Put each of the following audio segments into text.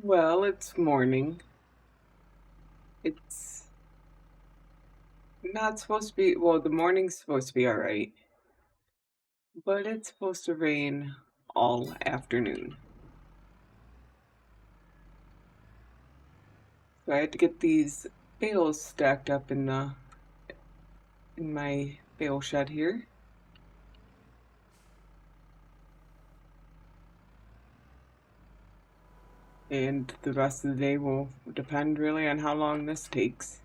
Well, it's morning. It's not supposed to be, well, the morning's supposed to be all right, but it's supposed to rain all afternoon. So I had to get these bales stacked up in my bale shed here. And the rest of the day will depend really on how long this takes.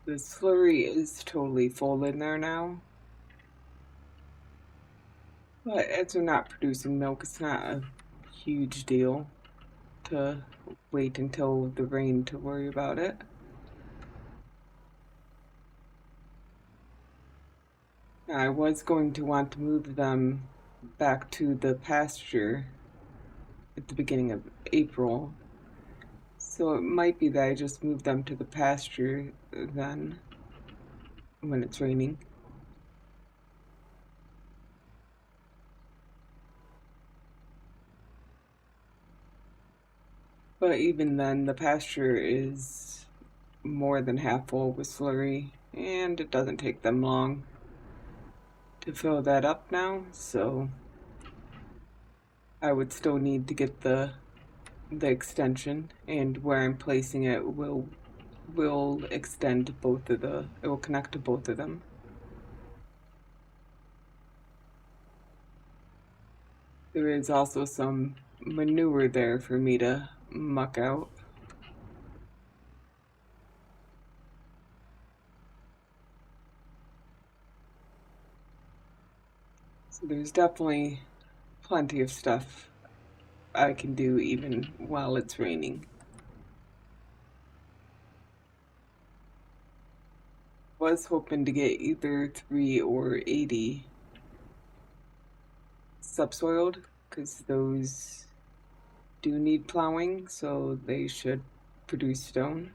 The slurry is totally full in there now. But as we're not producing milk, it's not a huge deal to wait until the rain to worry about it. I was going to want to move them back to the pasture at the beginning of April. So it might be that I just move them to the pasture then when it's raining. But even then, the pasture is more than half full with slurry, and it doesn't take them long to fill that up now. So I would still need to get the extension, and where I'm placing it will extend both of it will connect to both of them. There is also some manure there for me to muck out. So there's definitely plenty of stuff I can do even while it's raining. Was hoping to get either 3 or 80 subsoiled because those do need plowing, so they should produce stone.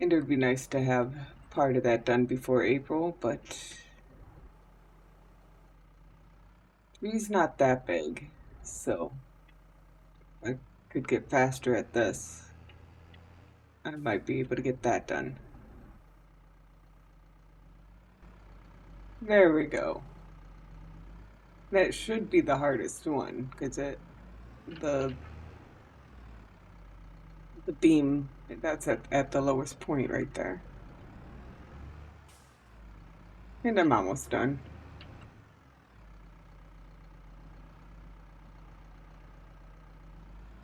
And it would be nice to have part of that done before April, but 3's not that big, so I could get faster at this. I might be able to get that done. There we go. That should be the hardest one, because the the beam, that's at the lowest point right there. And I'm almost done.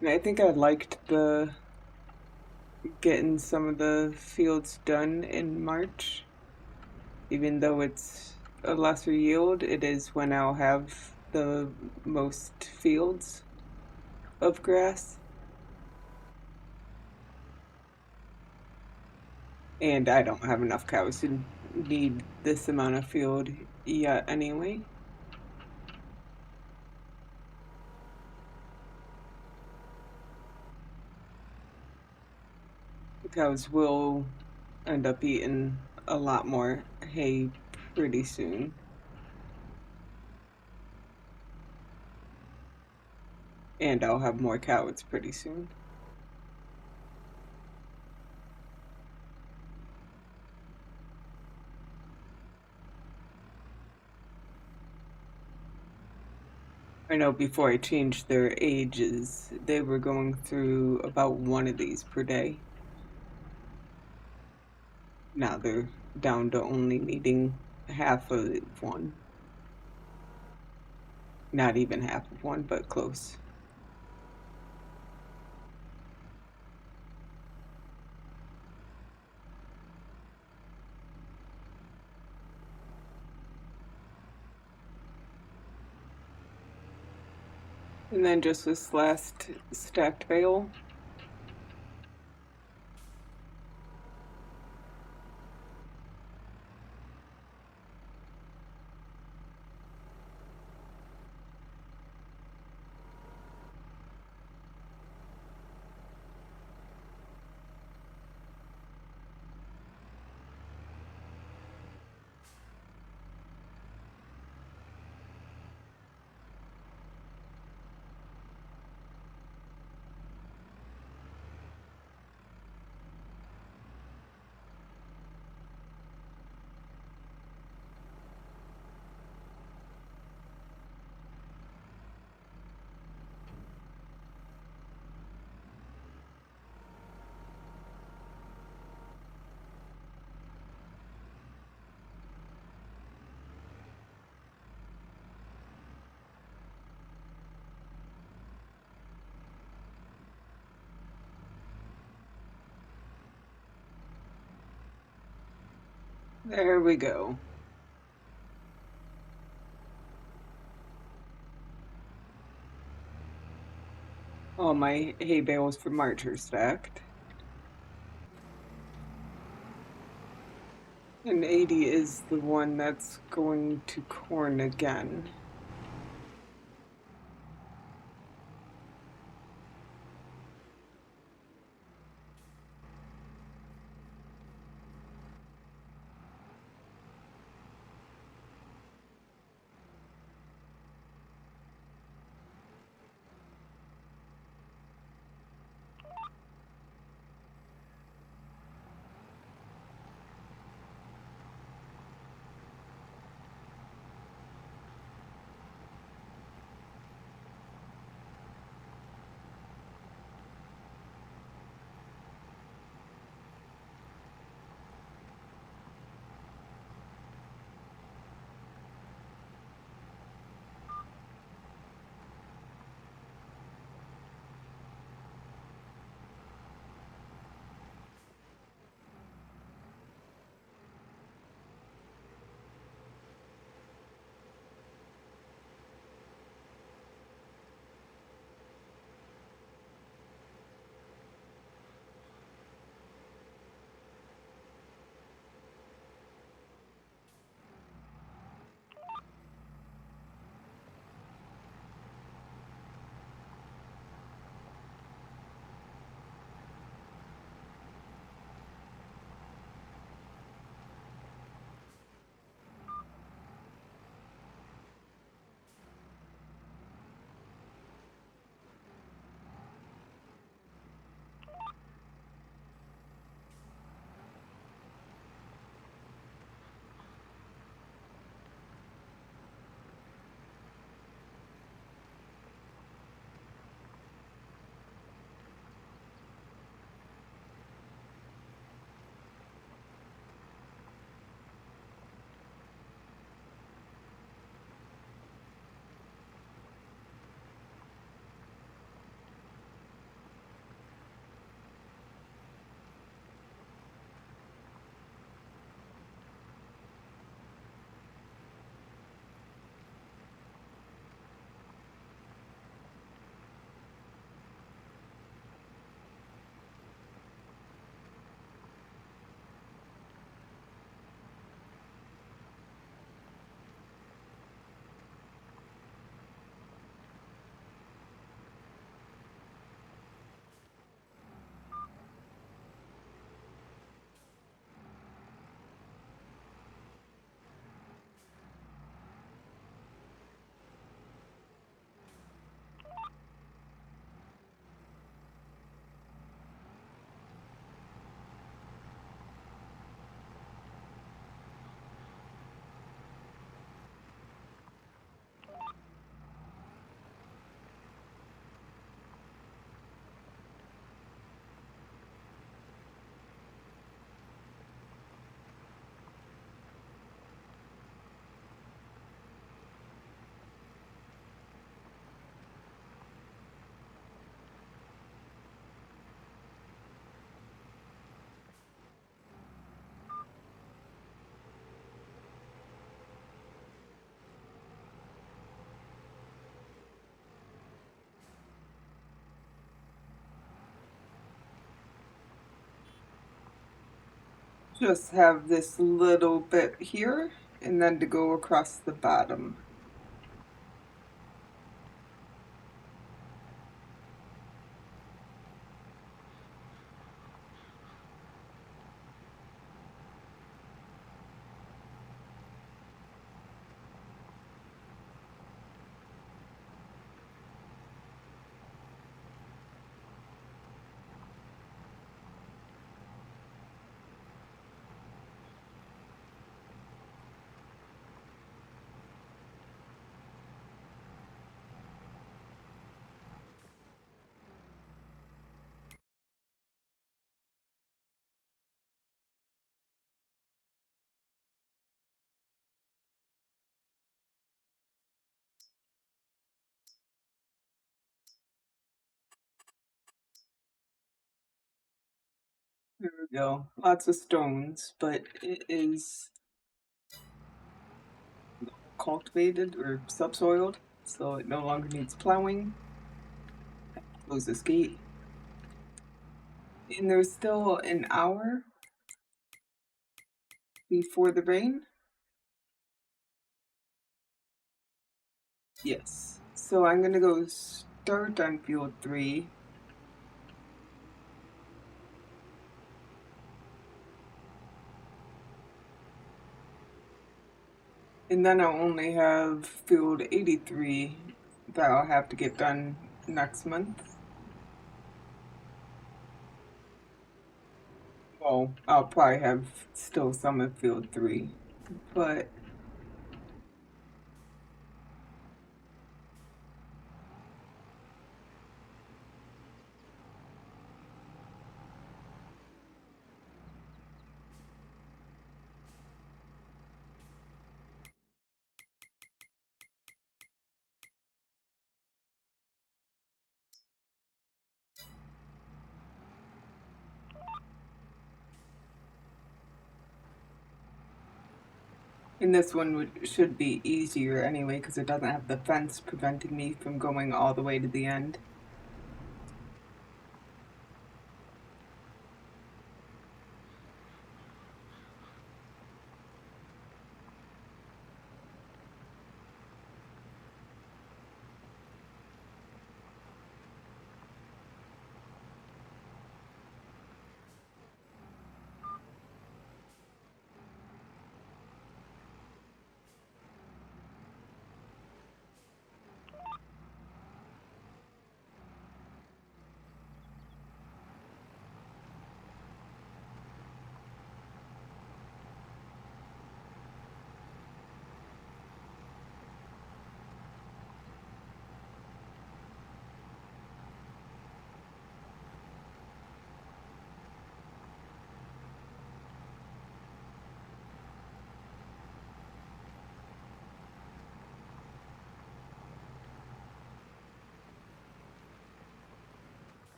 And I think I liked the getting some of the fields done in March. Even though it's a lesser yield, it is when I'll have the most fields of grass. And I don't have enough cows to need this amount of field yet anyway. The cows will end up eating a lot more hay pretty soon. And I'll have more cows pretty soon. I know before I changed their ages, they were going through about one of these per day. Now they're down to only needing half of one. Not even half of one, but close. And then just this last stacked bale. There we go. All my hay bales for March are stacked. And 80 is the one that's going to corn again. just have this little bit here and then to go across the bottom. There we go. Lots of stones, but it is cultivated or subsoiled, so it no longer needs plowing. Close this gate. And there's still an hour before the rain. Yes. So I'm gonna go start on field 3. And then I'll only have field 83 that I'll have to get done next month. Well, I'll probably have still some in field 3, but and this one should be easier anyway because it doesn't have the fence preventing me from going all the way to the end.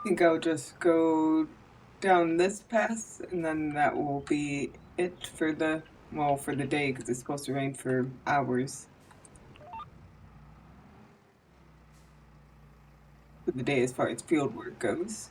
I think I'll just go down this pass and then that will be it for the, well, for the day because it's supposed to rain for hours. For the day as far as field work goes.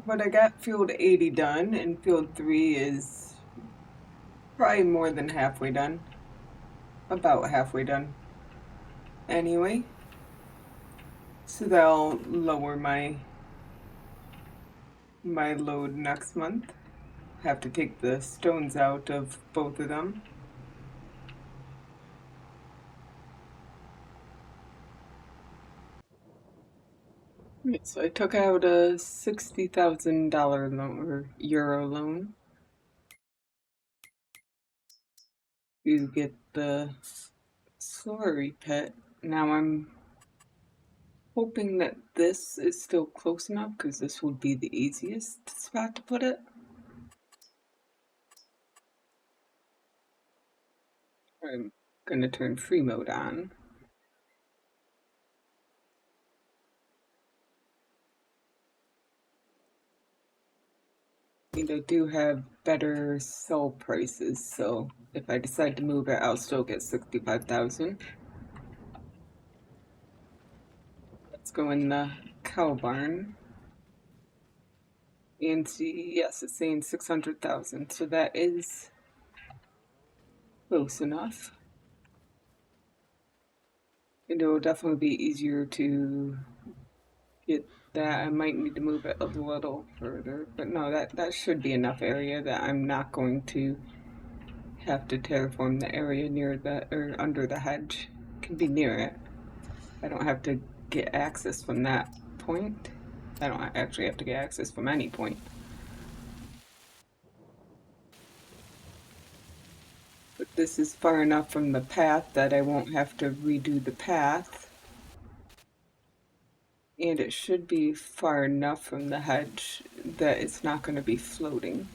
But I got field 80 done, and field 3 is probably more than halfway done. About halfway done. Anyway, so that'll lower my load next month. Have to take the stones out of both of them. Right, so I took out a $60,000 loan or euro loan to get the slurry pit. Now I'm hoping that this is still close enough because this would be the easiest spot to put it. I'm gonna turn free mode on. And I do have better sell prices, so if I decide to move it, I'll still get 65,000. Let's go in the cow barn. And see, yes, it's saying 600,000, so that is close enough. And it will definitely be easier to get that. I might need to move it a little further, but no, that should be enough area that I'm not going to have to terraform the area near the or under the hedge. Can be near it. I don't have to get access from that point. I don't actually have to get access from any point. But this is far enough from the path that I won't have to redo the path. And it should be far enough from the hedge that it's not going to be floating.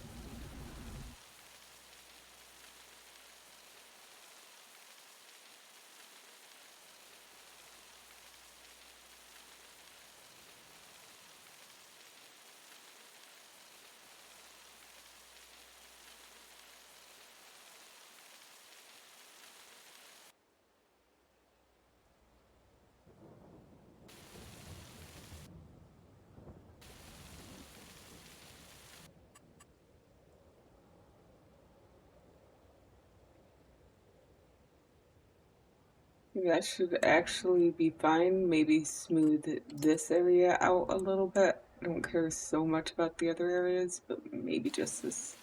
That should actually be fine. Maybe smooth this area out a little bit. I don't care so much about the other areas, but maybe just this.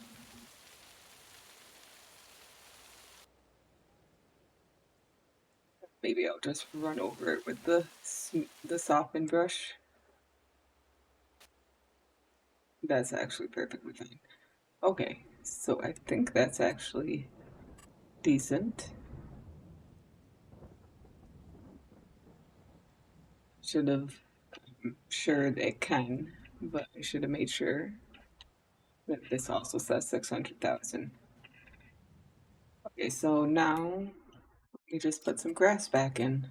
Maybe I'll just run over it with the soften brush. That's actually perfectly fine. Okay, so I think that's actually decent. Should have sure it can, but I should have made sure that this also says 600,000. Okay, so now we just put some grass back in.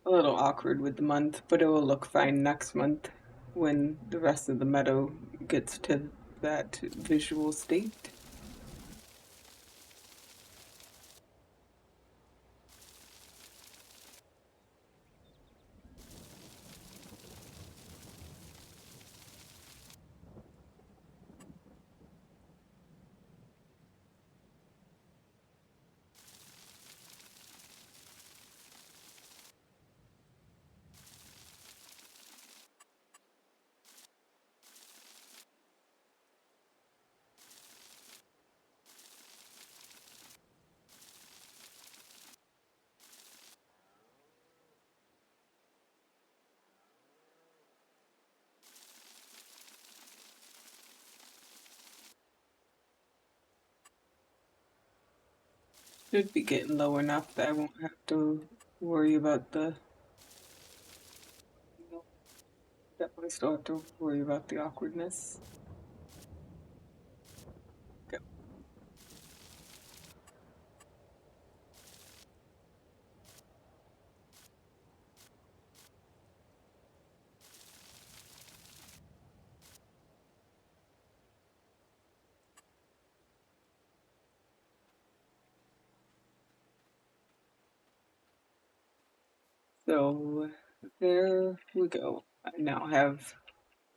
A little awkward with the month, but it will look fine next month when the rest of the meadow gets to that visual state. Should be getting low enough that I won't have to worry about the. Definitely still have to worry about the awkwardness. Okay. So there we go. I now have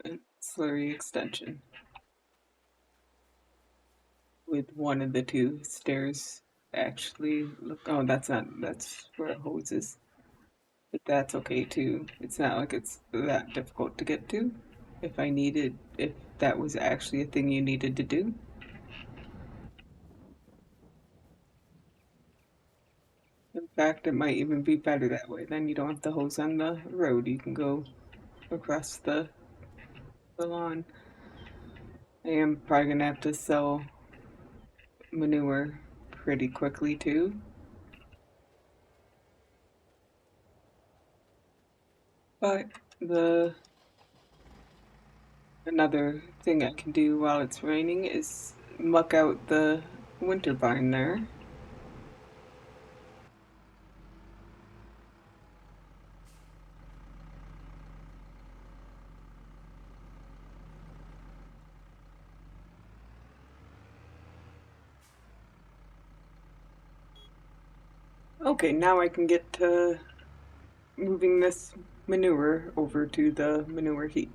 a slurry extension with one of the two stairs actually look. Oh, that's where a hose is. But that's okay too. It's not like it's that difficult to get to. If that was actually a thing you needed to do. In fact, it might even be better that way. Then you don't have the hose on the road. You can go across the lawn. I am probably gonna have to sell manure pretty quickly too. But the another thing I can do while it's raining is muck out the winter barn there. Okay, now I can get to moving this manure over to the manure heap.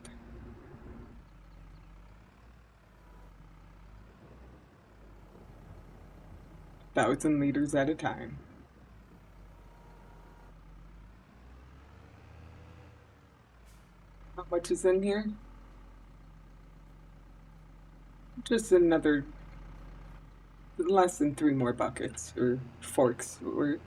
1,000 liters at a time. How much is in here? Just another less than 3 more buckets or forks worth.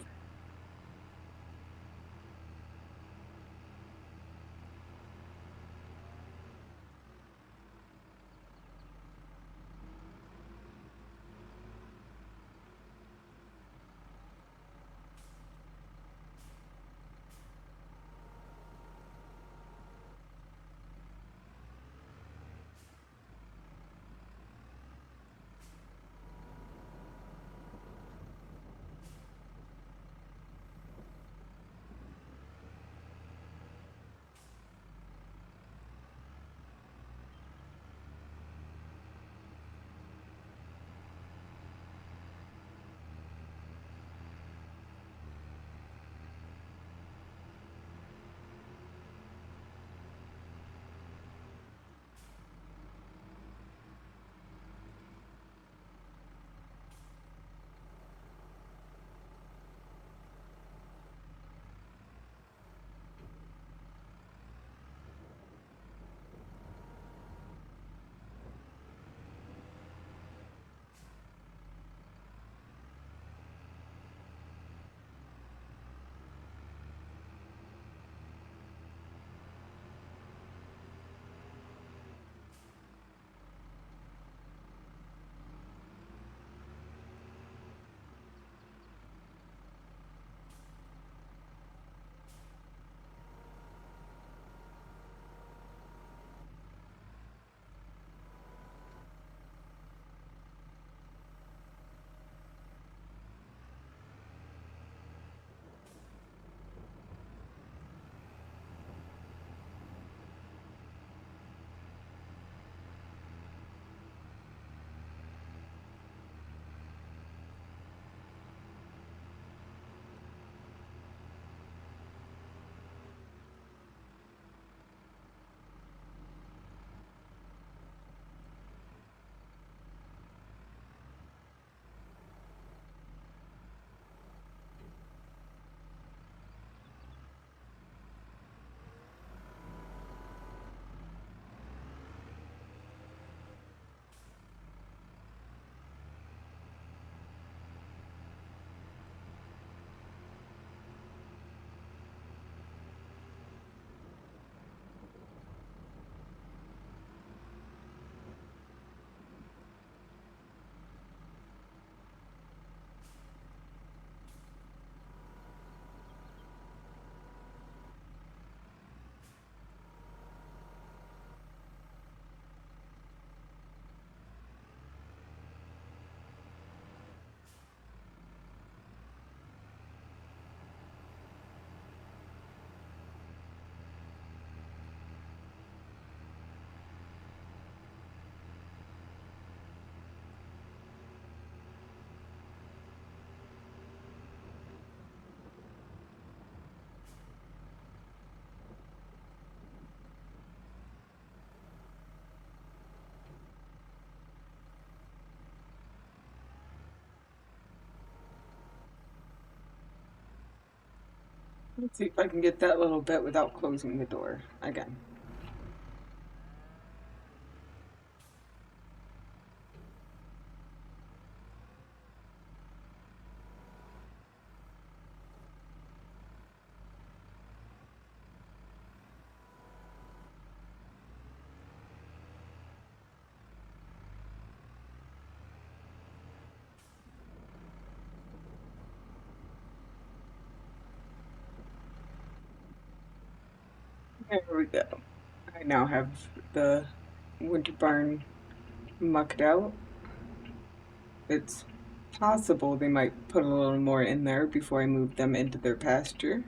Let's see if I can get that little bit without closing the door again. There we go. I now have the winter barn mucked out. It's possible they might put a little more in there before I move them into their pasture.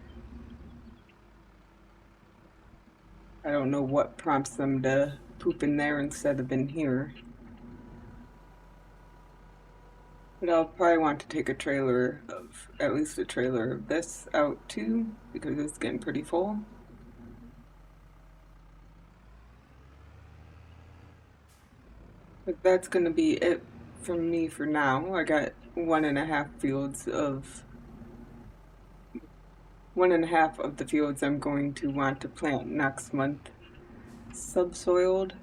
I don't know what prompts them to poop in there instead of in here. But I'll probably want to take a trailer of, at least a trailer of this out too, because it's getting pretty full. But that's gonna be it from me for now. I got 1.5 of the fields I'm going to want to plant next month subsoiled.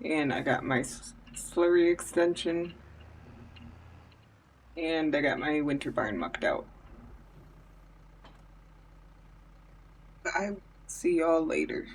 And I got my slurry extension. And I got my winter barn mucked out. I will see y'all later.